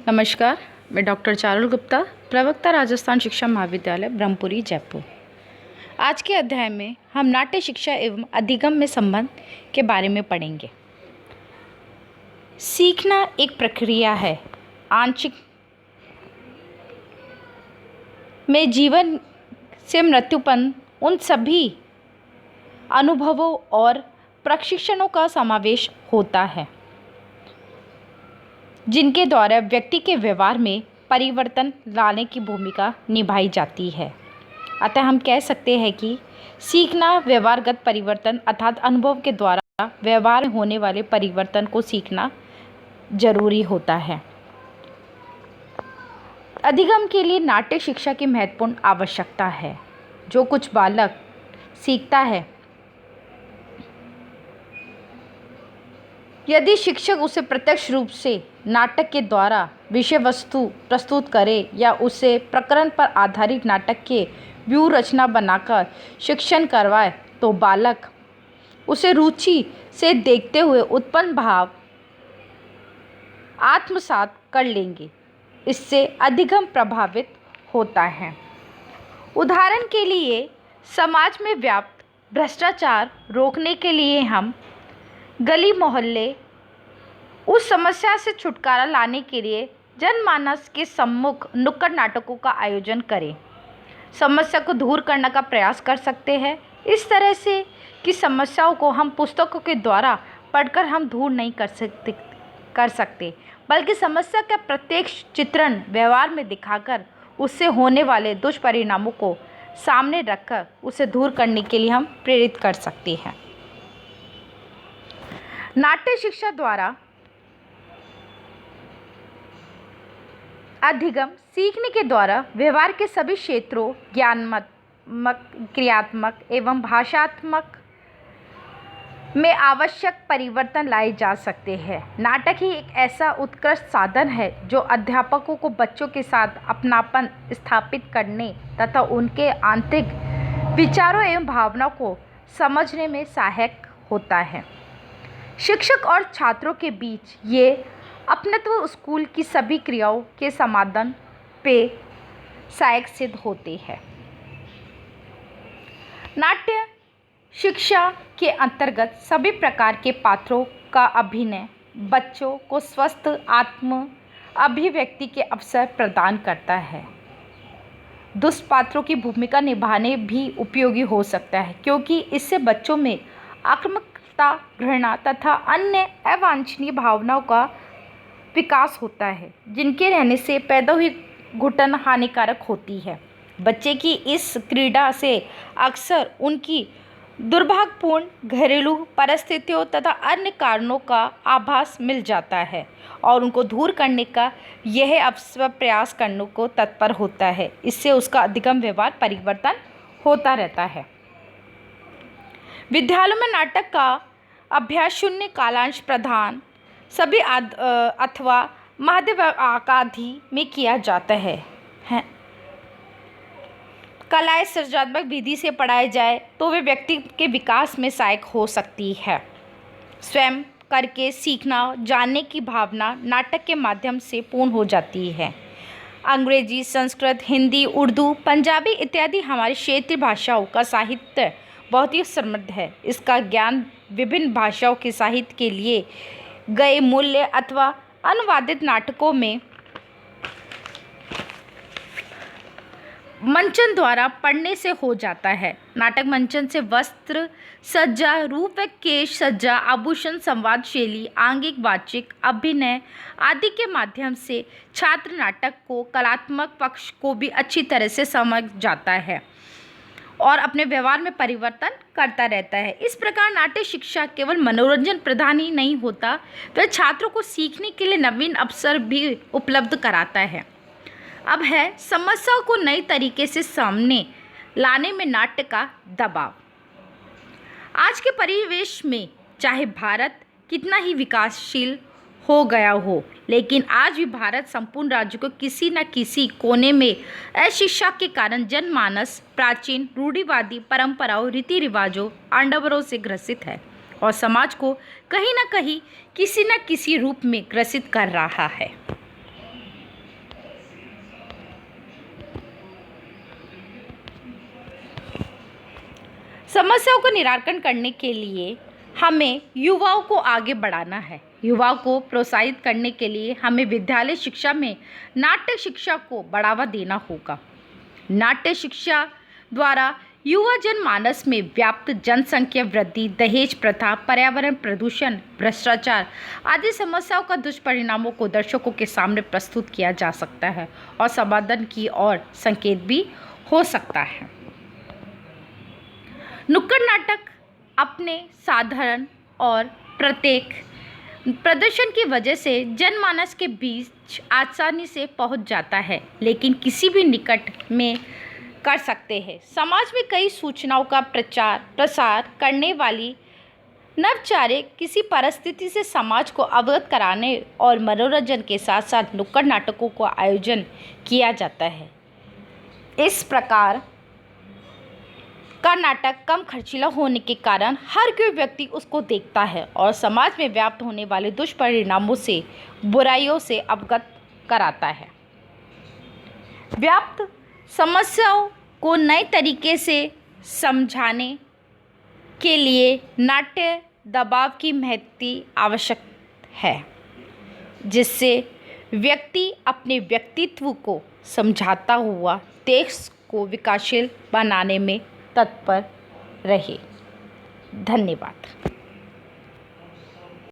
नमस्कार, मैं डॉक्टर चारुल गुप्ता, प्रवक्ता राजस्थान शिक्षा महाविद्यालय ब्रह्मपुरी जयपुर। आज के अध्याय में हम नाट्य शिक्षा एवं अधिगम में संबंध के बारे में पढ़ेंगे। सीखना एक प्रक्रिया है। आंशिक में जीवन से मृत्युपन उन सभी अनुभवों और प्रशिक्षणों का समावेश होता है जिनके द्वारा व्यक्ति के व्यवहार में परिवर्तन लाने की भूमिका निभाई जाती है। अतः हम कह सकते हैं कि सीखना व्यवहारगत परिवर्तन अर्थात अनुभव के द्वारा व्यवहार में होने वाले परिवर्तन को सीखना जरूरी होता है। अधिगम के लिए नाट्य शिक्षा की महत्वपूर्ण आवश्यकता है। जो कुछ बालक सीखता है, यदि शिक्षक उसे प्रत्यक्ष रूप से नाटक के द्वारा विषय वस्तु प्रस्तुत करे या उसे प्रकरण पर आधारित नाटक के व्यूह रचना बनाकर शिक्षण करवाए तो बालक उसे रुचि से देखते हुए उत्पन्न भाव आत्मसात कर लेंगे। इससे अधिगम प्रभावित होता है। उदाहरण के लिए समाज में व्याप्त भ्रष्टाचार रोकने के लिए हम गली मोहल्ले उस समस्या से छुटकारा लाने के लिए जनमानस के सम्मुख नुक्कड़ नाटकों का आयोजन करें। समस्या को दूर करने का प्रयास कर सकते हैं। इस तरह से कि समस्याओं को हम पुस्तकों के द्वारा पढ़कर हम दूर नहीं कर सकते बल्कि समस्या का प्रत्यक्ष चित्रण व्यवहार में दिखाकर उससे होने वाले दुष्परिणामों को सामने रखकर उसे दूर करने के लिए हम प्रेरित कर सकते हैं। नाट्य शिक्षा द्वारा अधिगम सीखने के द्वारा व्यवहार के सभी क्षेत्रों ज्ञानात्मक, क्रियात्मक एवं भाषात्मक में आवश्यक परिवर्तन लाए जा सकते हैं। नाटक ही एक ऐसा उत्कृष्ट साधन है जो अध्यापकों को बच्चों के साथ अपनापन स्थापित करने तथा उनके आंतरिक विचारों एवं भावनाओं को समझने में सहायक होता है। शिक्षक और छात्रों के बीच ये अपनत्व स्कूल की सभी क्रियाओं के समाधान पे सहायक सिद्ध होते हैं। नाट्य शिक्षा के अंतर्गत सभी प्रकार के पात्रों का अभिनय बच्चों को स्वस्थ आत्म अभिव्यक्ति के अवसर प्रदान करता है। दुष्ट पात्रों की भूमिका निभाने भी उपयोगी हो सकता है क्योंकि इससे बच्चों में आक्रामकता, घृणा तथा अन्य अवांछनीय भावनाओं का विकास होता है जिनके रहने से पैदा हुई घुटन हानिकारक होती है। बच्चे की इस क्रीड़ा से अक्सर उनकी दुर्भाग्यपूर्ण घरेलू परिस्थितियों तथा अन्य कारणों का आभास मिल जाता है और उनको दूर करने का यह अवसर प्रयास करने को तत्पर होता है। इससे उसका अधिगम व्यवहार परिवर्तन होता रहता है। विद्यालयों में नाटक का अभ्यास शून्य कालांश प्रधान सभी अथवा माध्यमादि में किया जाता है। कलाएं सृजनात्मक विधि से पढ़ाई जाए तो वे व्यक्ति के विकास में सहायक हो सकती है। स्वयं करके सीखना जानने की भावना नाटक के माध्यम से पूर्ण हो जाती है। अंग्रेजी, संस्कृत, हिंदी, उर्दू, पंजाबी इत्यादि हमारी क्षेत्रीय भाषाओं का साहित्य बहुत ही समृद्ध है। इसका ज्ञान विभिन्न भाषाओं के साहित्य के लिए गए मूल्य अथवा अनुवादित नाटकों में मंचन द्वारा पढ़ने से हो जाता है। नाटक मंचन से वस्त्र सज्जा, रूप व केश सज्जा, आभूषण, संवाद शैली, आंगिक वाचिक, अभिनय आदि के माध्यम से छात्र नाटक को कलात्मक पक्ष को भी अच्छी तरह से समझ जाता है और अपने व्यवहार में परिवर्तन करता रहता है। इस प्रकार नाट्य शिक्षा केवल मनोरंजन प्रधान ही नहीं होता, वह छात्रों को सीखने के लिए नवीन अवसर भी उपलब्ध कराता है। अब है समस्याओं को नए तरीके से सामने लाने में नाट्य का दबाव। आज के परिवेश में चाहे भारत कितना ही विकासशील हो गया हो, लेकिन आज भी भारत संपूर्ण राज्य को किसी न किसी कोने में अशिक्षा के कारण जनमानस प्राचीन रूढ़िवादी परंपराओं, रीति रिवाजों, आडंबरों से ग्रसित है और समाज को कहीं न कहीं किसी न किसी रूप में ग्रसित कर रहा है। समस्याओं का निराकरण करने के लिए हमें युवाओं को आगे बढ़ाना है। युवाओं को प्रोत्साहित करने के लिए हमें विद्यालय शिक्षा में नाट्य शिक्षा को बढ़ावा देना होगा। नाट्य शिक्षा द्वारा युवा जनमानस में व्याप्त जनसंख्या वृद्धि, दहेज प्रथा, पर्यावरण प्रदूषण, भ्रष्टाचार आदि समस्याओं का दुष्परिणामों को दर्शकों के सामने प्रस्तुत किया जा सकता है और समाधान की ओर संकेत भी हो सकता है। नुक्कड़ नाटक अपने साधारण और प्रत्येक प्रदर्शन की वजह से जनमानस के बीच आसानी से पहुंच जाता है, लेकिन किसी भी निकट में कर सकते हैं। समाज में कई सूचनाओं का प्रसार करने वाली नवचारे किसी परिस्थिति से समाज को अवगत कराने और मनोरंजन के साथ साथ नुक्कड़ नाटकों का आयोजन किया जाता है। इस प्रकार का नाटक कम खर्चीला होने के कारण हर कोई व्यक्ति उसको देखता है और समाज में व्याप्त होने वाले दुष्परिणामों से, बुराइयों से अवगत कराता है। व्याप्त समस्याओं को नए तरीके से समझाने के लिए नाट्य दबाव की महत्व आवश्यक है, जिससे व्यक्ति अपने व्यक्तित्व को समझाता हुआ देश को विकासशील बनाने में तत्पर रहे। धन्यवाद।